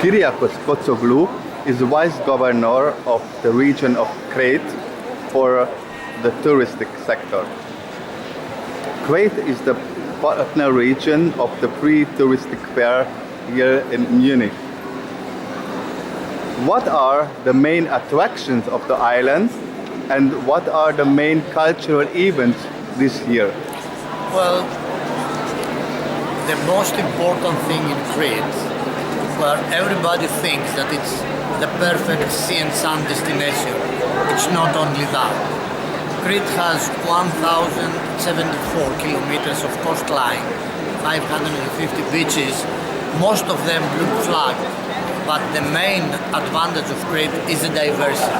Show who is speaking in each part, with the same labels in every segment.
Speaker 1: Kyriakos Kotsoglou is vice governor of the region of Crete for the touristic sector. Crete is the partner region of the pre-touristic fair here in Munich. What are the main attractions of the island and what are the main cultural events this year?
Speaker 2: Well, the most important thing in Crete, where everybody thinks that it's the perfect sea and sun destination, it's not only that. Crete has 1,074 kilometers of coastline, 550 beaches, most of them blue flagged. But the main advantage of Crete is the diversity.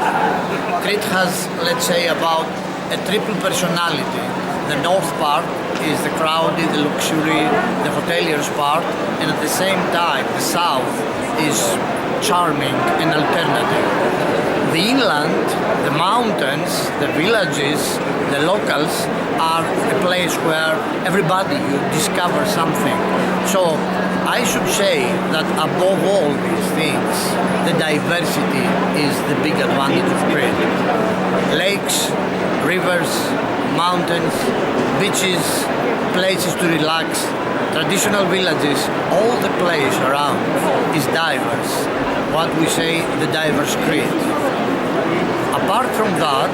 Speaker 2: Crete has, let's say, about a triple personality. The north part is the crowded, the luxury, the hoteliers part, and at the same time the south is charming and alternative. The inland, the mountains, the villages, the locals are a place where everybody you discover something. So I should say that above all these things, the diversity is the big advantage of Crete. Lakes, rivers, mountains, beaches, places to relax, traditional villages, all the place around is diverse. What we say, the diverse Crete. Apart from that,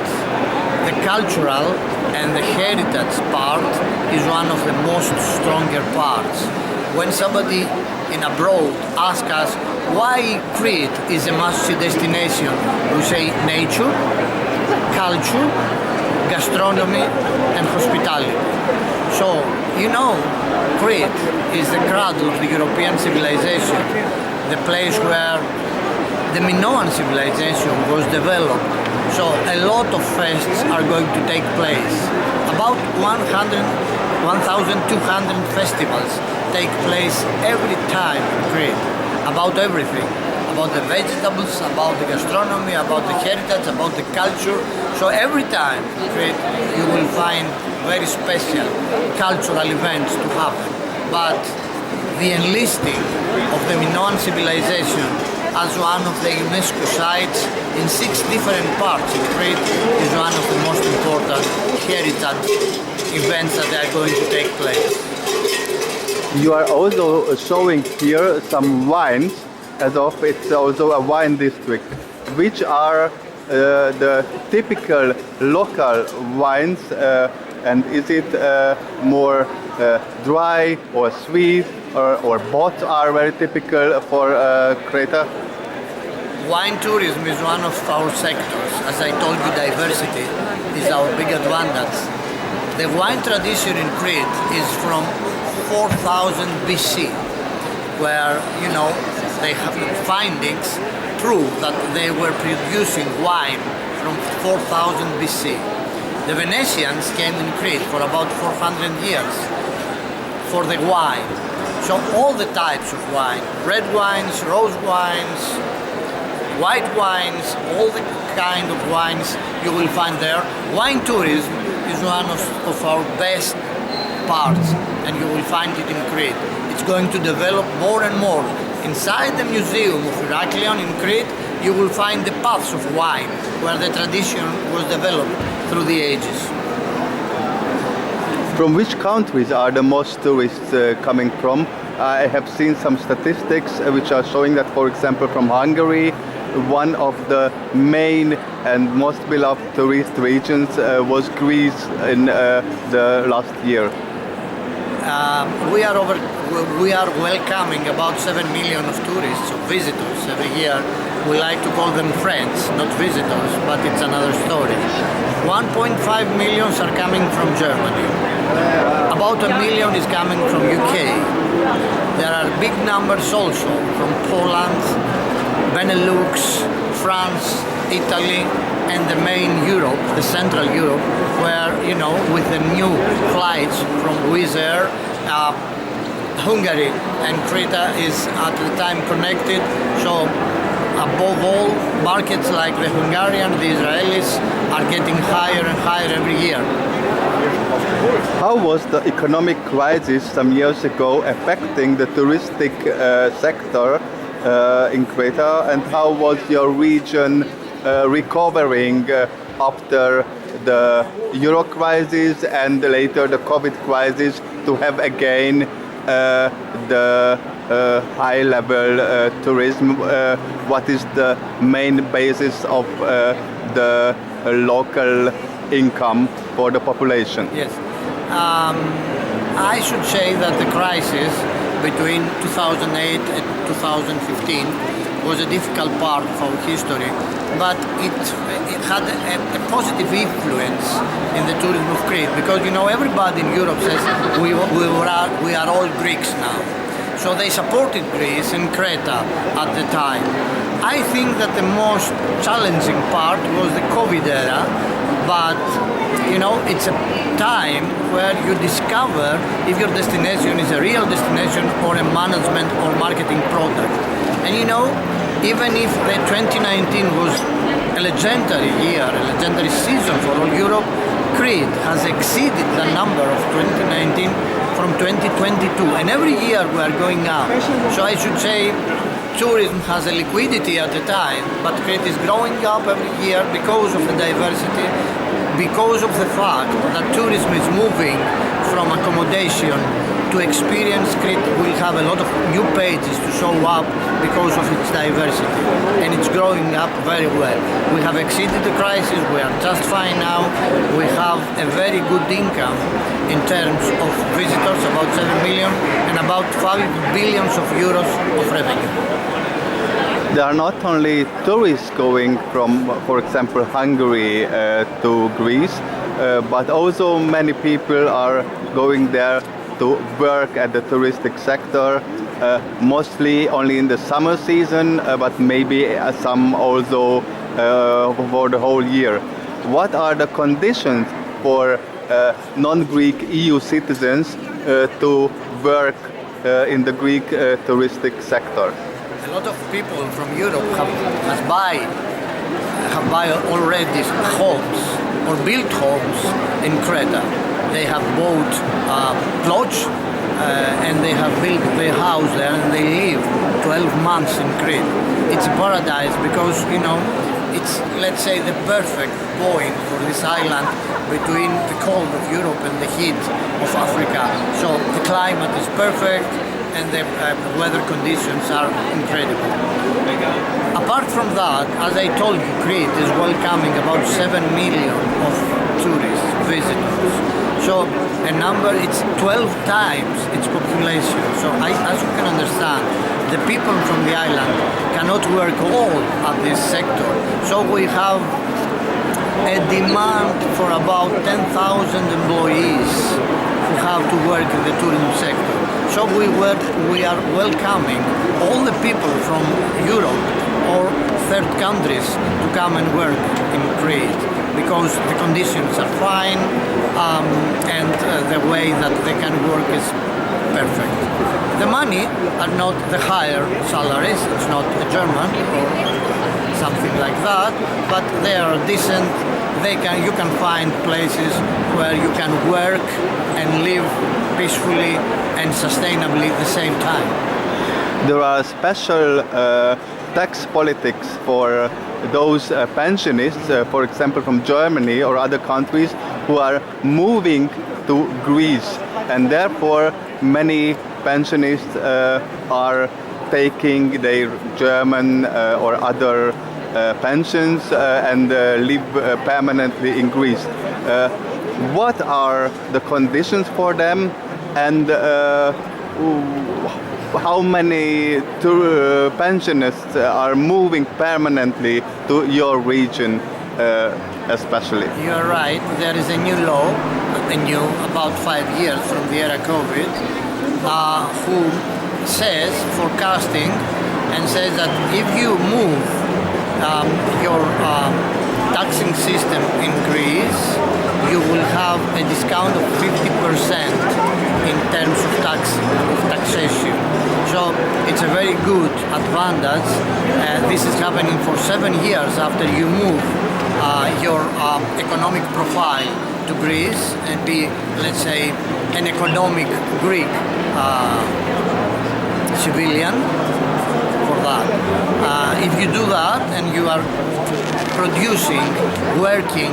Speaker 2: the cultural and the heritage part is one of the most stronger parts. When somebody in abroad asks us why Crete is a must-see destination, we say nature, culture, gastronomy and hospitality. So, you know, Crete is the cradle of the European civilization, the place where the Minoan civilization was developed. So a lot of fests are going to take place. About 1,200 festivals take place every time in Crete, about everything, about the vegetables, about the gastronomy, about the heritage, about the culture. So every time in Crete you will find very special cultural events to happen. But the enlisting of the Minoan civilization as one of the UNESCO sites in 6 different parts in Crete is one of the most important heritage events that are going to take place.
Speaker 1: You are also showing here some wines, as of it's also a wine district. Which are the typical local wines, and is it more dry or sweet, or both are very typical for Crete?
Speaker 2: Wine tourism is one of our sectors. As I told you, diversity is our big advantage. The wine tradition in Crete is from 4000 BC, where, you know, they have findings prove that they were producing wine from 4000 BC. The Venetians came in Crete for about 400 years for the wine. So all the types of wine, red wines, rose wines, white wines, all the kind of wines you will find there. Wine tourism is one of our best parts, and you will find it in Crete. It's going to develop more and more. Inside the Museum of Heraklion in Crete, you will find the paths of wine, where the tradition was developed through the ages.
Speaker 1: From which countries are the most tourists coming from? I have seen some statistics which are showing that, for example, from Hungary, one of the main and most beloved tourist regions was Greece in the last year.
Speaker 2: We are welcoming about 7 million of tourists, of visitors every year. We like to call them friends, not visitors, but it's another story. 1.5 million are coming from Germany. About 1 million is coming from UK. There are big numbers also from Poland, Benelux, France, Italy, and the main Europe, the Central Europe, where, you know, with the new flights from Wizz Air, Hungary and Crete is at the time connected. So above all, markets like the Hungarian, the Israelis are getting higher and higher every year.
Speaker 1: How was the economic crisis some years ago affecting the touristic sector in Crete, and how was your region recovering after the Euro crisis and later the COVID crisis to have again the high-level tourism? What is the main basis of the local income for the population?
Speaker 2: Yes. I should say that the crisis between 2008 and 2015 was a difficult part of our history, but it had a positive influence in the tourism of Crete, because everybody in Europe says we are all Greeks now. So they supported Greece and Crete at the time. I think that the most challenging part was the COVID era, but it's a time where you discover if your destination is a real destination or a management or marketing product. And even if the 2019 was a legendary year, a legendary season for all Europe, Crete has exceeded the number of 2019 from 2022, and every year we are going up. So I should say tourism has a liquidity at the time, but Crete is growing up every year because of the diversity, because of the fact that tourism is moving from accommodation to experience. Crete will have a lot of new pages to show up because of its diversity, and it's growing up very well. We have exceeded the crisis, we are just fine now. We have a very good income in terms of visitors, about 7 million, and about 5 billion of euros of revenue.
Speaker 1: There are not only tourists going from, for example, Hungary to Greece, but also many people are going there to work at the touristic sector, mostly only in the summer season, but maybe some also for the whole year. What are the conditions for non-Greek EU citizens to work in the Greek touristic sector?
Speaker 2: A lot of people from Europe have buy already homes or built homes in Crete. They have bought plots and they have built their house there, and they live 12 months in Crete. It's a paradise because it's, let's say, the perfect point for this island between the cold of Europe and the heat of Africa. So the climate is perfect, and the weather conditions are incredible. Apart from that, as I told you, Crete is welcoming about 7 million of tourists, visitors. So a number, it's 12 times its population. So as you can understand, the people from the island cannot work all at this sector. So we have a demand for about 10,000 employees who have to work in the tourism sector. So we are welcoming all the people from Europe or third countries to come and work in Crete, because the conditions are fine and the way that they can work is perfect. The money are not the higher salaries, it's not a German or something like that, but they are decent. You can find places where you can work and live peacefully and sustainably at the same time.
Speaker 1: There are special tax politics for those pensionists, for example from Germany or other countries, who are moving to Greece, and therefore many pensionists are taking their German or other pensions and live permanently in Greece. What are the conditions for them, and how many pensionists are moving permanently to your region especially?
Speaker 2: You're right, there is a new law, about 5 years from the era COVID, who says, forecasting, and says that if you move your taxing system in Greece, you will have a discount of 50% in terms of taxation. So it's a very good advantage. This is happening for 7 years after you move your economic profile to Greece and be, let's say, an economic Greek civilian for that. If you do that and you are producing, working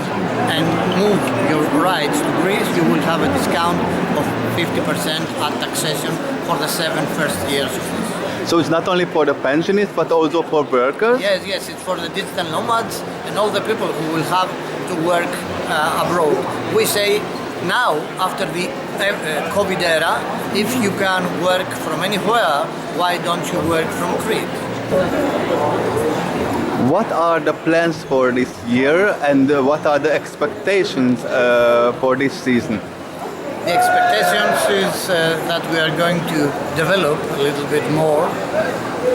Speaker 2: and move your rights to Greece, you will have a discount of 50% at taxation for the 7 first years of this.
Speaker 1: So it's not only for the pensionists but also for workers?
Speaker 2: Yes, it's for the digital nomads and all the people who will have to work abroad. We say now, after the COVID era, if you can work from anywhere, why don't you work from Crete?
Speaker 1: What are the plans for this year and what are the expectations for this season?
Speaker 2: The expectations is that we are going to develop a little bit more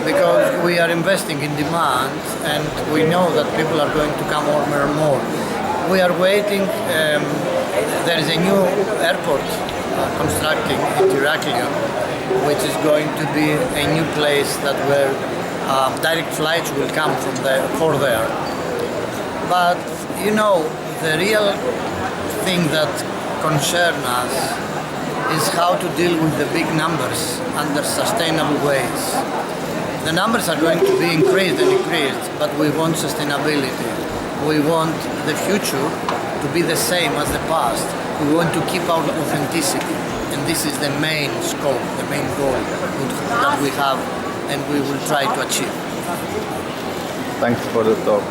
Speaker 2: because we are investing in demand and we know that people are going to come more and more. We are waiting. There is a new airport constructing in Kyriakos, which is going to be a new place that where direct flights will come from there. But you know, the real thing that concerns us is how to deal with the big numbers under sustainable ways. The numbers are going to be increased and increased, but we want sustainability. We want the future to be the same as the past. We want to keep our authenticity, and this is the main scope, the main goal that we have and we will try to achieve.
Speaker 1: Thanks for the talk.